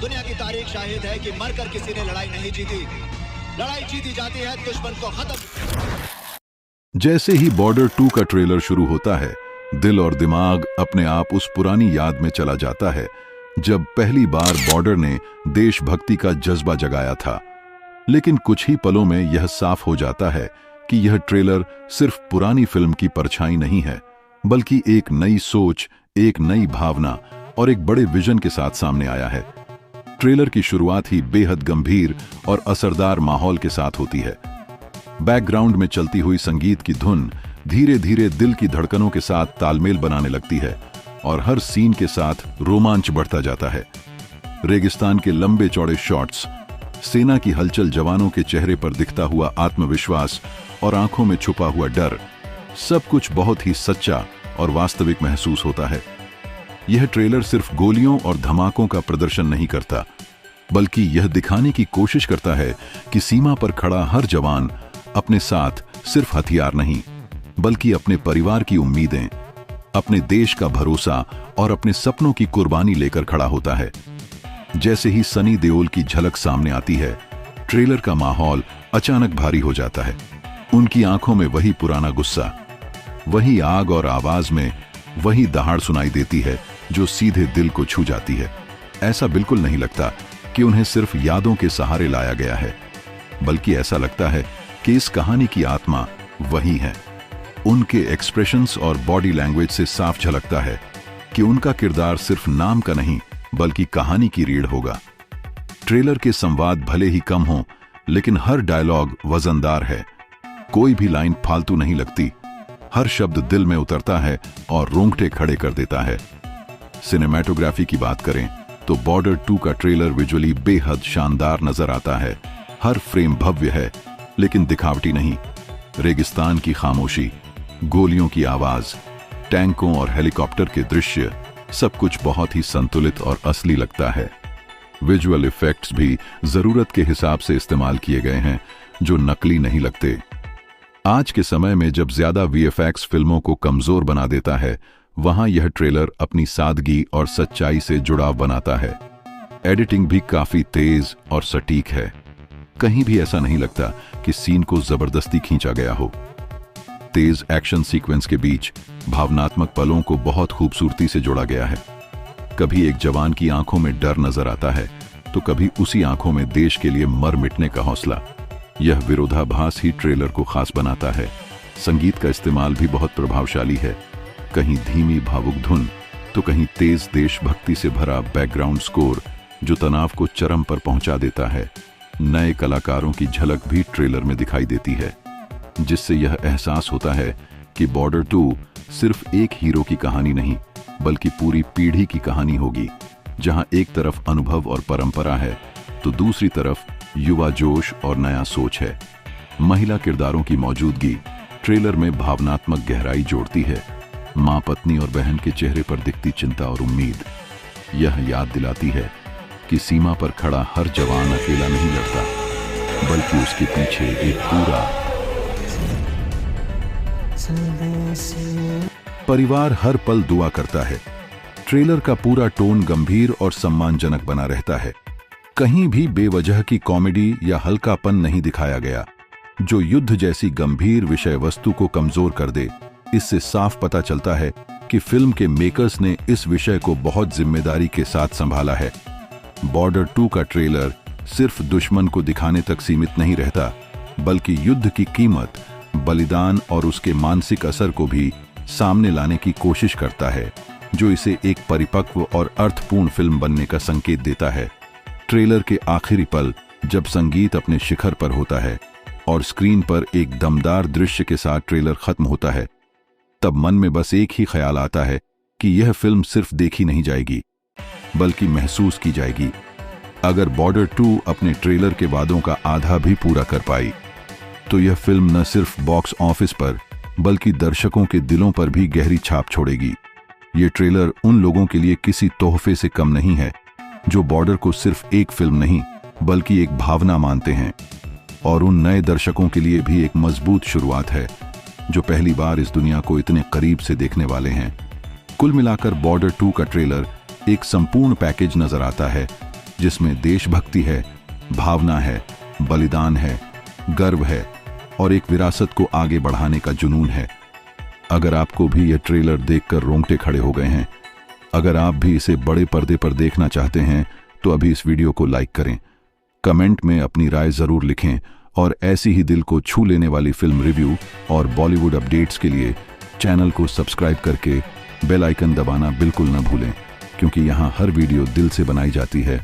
दुनिया की तारीख शाहिद है कि मरकर किसी ने लड़ाई नहीं जीती। लड़ाई जीती जाती है दुश्मन को खत्म। जैसे ही बॉर्डर 2 का ट्रेलर शुरू होता है, दिल और दिमाग अपने आप उस पुरानी याद में चला जाता है जब पहली बार बॉर्डर ने देशभक्ति का जज्बा जगाया था। लेकिन कुछ ही पलों में यह साफ हो जाता है कि यह ट्रेलर सिर्फ पुरानी फिल्म की परछाई नहीं है, बल्कि एक नई सोच, एक नई भावना और एक बड़े विजन के साथ सामने आया है। ट्रेलर की शुरुआत ही बेहद गंभीर और असरदार माहौल के साथ होती है। बैकग्राउंड में चलती हुई संगीत की धुन धीरे धीरे दिल की धड़कनों के साथ तालमेल बनाने लगती है और हर सीन के साथ रोमांच बढ़ता जाता है। रेगिस्तान के लंबे चौड़े शॉट्स, सेना की हलचल, जवानों के चेहरे पर दिखता हुआ आत्मविश्वास और आंखों में छुपा हुआ डर, सब कुछ बहुत ही सच्चा और वास्तविक महसूस होता है। यह ट्रेलर सिर्फ गोलियों और धमाकों का प्रदर्शन नहीं करता, बल्कि यह दिखाने की कोशिश करता है कि सीमा पर खड़ा हर जवान अपने साथ सिर्फ हथियार नहीं, बल्कि अपने परिवार की उम्मीदें, अपने देश का भरोसा और अपने सपनों की कुर्बानी लेकर खड़ा होता है। जैसे ही सनी देओल की झलक सामने आती है, ट्रेलर का माहौल अचानक भारी हो जाता है। उनकी आंखों में वही पुराना गुस्सा, वही आग और आवाज में वही दहाड़ सुनाई देती है जो सीधे दिल को छू जाती है। ऐसा बिल्कुल नहीं लगता कि उन्हें सिर्फ यादों के सहारे लाया गया है, बल्कि ऐसा लगता है कि इस कहानी की आत्मा वही है। उनके एक्सप्रेशंस और बॉडी लैंग्वेज से साफ झलकता है कि उनका किरदार सिर्फ नाम का नहीं, बल्कि कहानी की रीढ़ होगा। ट्रेलर के संवाद भले ही कम हों, लेकिन हर डायलॉग वजनदार है। कोई भी लाइन फालतू नहीं लगती। हर शब्द दिल में उतरता है और रोंगटे खड़े कर देता है। सिनेमैटोग्राफी की बात करें तो बॉर्डर 2 का ट्रेलर विजुअली बेहद शानदार नजर आता है। हर फ्रेम भव्य है, लेकिन दिखावटी नहीं। रेगिस्तान की खामोशी, गोलियों की आवाज, टैंकों और हेलीकॉप्टर के दृश्य, सब कुछ बहुत ही संतुलित और असली लगता है। विजुअल इफेक्ट्स भी जरूरत के हिसाब से इस्तेमाल किए गए हैं, जो नकली नहीं लगते। आज के समय में जब ज्यादा वीएफएक्स फिल्मों को कमजोर बना देता है, वहां यह ट्रेलर अपनी सादगी और सच्चाई से जुड़ाव बनाता है। एडिटिंग भी काफी तेज और सटीक है। कहीं भी ऐसा नहीं लगता कि सीन को जबरदस्ती खींचा गया हो। तेज एक्शन सीक्वेंस के बीच भावनात्मक पलों को बहुत खूबसूरती से जोड़ा गया है। कभी एक जवान की आंखों में डर नजर आता है, तो कभी उसी आंखों में देश के लिए मर मिटने का हौसला। यह विरोधाभास ही ट्रेलर को खास बनाता है। संगीत का इस्तेमाल भी बहुत प्रभावशाली है। कहीं धीमी भावुक धुन, तो कहीं तेज देशभक्ति से भरा बैकग्राउंड स्कोर, जो तनाव को चरम पर पहुंचा देता है। नए कलाकारों की झलक भी ट्रेलर में दिखाई देती है, जिससे यह एहसास होता है कि बॉर्डर 2 सिर्फ एक हीरो की कहानी नहीं, बल्कि पूरी पीढ़ी की कहानी होगी, जहां एक तरफ अनुभव और परंपरा है, तो दूसरी तरफ युवा जोश और नया सोच है। महिला किरदारों की मौजूदगी ट्रेलर में भावनात्मक गहराई जोड़ती है। मां, पत्नी और बहन के चेहरे पर दिखती चिंता और उम्मीद, यह याद दिलाती है कि सीमा पर खड़ा हर जवान अकेला नहीं लड़ता, बल्कि उसके पीछे एक पूरा परिवार हर पल दुआ करता है। ट्रेलर का पूरा टोन गंभीर और सम्मानजनक बना रहता है। कहीं भी बेवजह की कॉमेडी या हल्कापन नहीं दिखाया गया, जो युद्ध जैसी गंभीर विषय वस्तु को कमजोर कर दे। इससे साफ पता चलता है कि फिल्म के मेकर्स ने इस विषय को बहुत जिम्मेदारी के साथ संभाला है। बॉर्डर 2 का ट्रेलर सिर्फ दुश्मन को दिखाने तक सीमित नहीं रहता, बल्कि युद्ध की कीमत, बलिदान और उसके मानसिक असर को भी सामने लाने की कोशिश करता है, जो इसे एक परिपक्व और अर्थपूर्ण फिल्म बनने का संकेत देता है। ट्रेलर के आखिरी पल, जब संगीत अपने शिखर पर होता है और स्क्रीन पर एक दमदार दृश्य के साथ ट्रेलर खत्म होता है, तब मन में बस एक ही ख्याल आता है कि यह फिल्म सिर्फ देखी नहीं जाएगी, बल्कि महसूस की जाएगी। अगर बॉर्डर 2 अपने ट्रेलर के वादों का आधा भी पूरा कर पाई, तो यह फिल्म न सिर्फ बॉक्स ऑफिस पर, बल्कि दर्शकों के दिलों पर भी गहरी छाप छोड़ेगी। ये ट्रेलर उन लोगों के लिए किसी तोहफे से कम नहीं है, जो बॉर्डर को सिर्फ एक फिल्म नहीं, बल्कि एक भावना मानते हैं, और उन नए दर्शकों के लिए भी एक मजबूत शुरुआत है, जो पहली बार इस दुनिया को इतने करीब से देखने वाले हैं। कुल मिलाकर बॉर्डर 2 का ट्रेलर एक संपूर्ण पैकेज नजर आता है, जिसमें देशभक्ति है, भावना है, बलिदान है, गर्व है और एक विरासत को आगे बढ़ाने का जुनून है। अगर आपको भी यह ट्रेलर देखकर रोंगटे खड़े हो गए हैं, अगर आप भी इसे बड़े पर्दे पर देखना चाहते हैं, तो अभी इस वीडियो को लाइक करें, कमेंट में अपनी राय जरूर लिखें और ऐसी ही दिल को छू लेने वाली फिल्म रिव्यू और बॉलीवुड अपडेट्स के लिए चैनल को सब्सक्राइब करके बेल आइकन दबाना बिल्कुल न भूलें, क्योंकि यहाँ हर वीडियो दिल से बनाई जाती है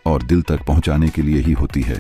और दिल तक पहुँचाने के लिए ही होती है।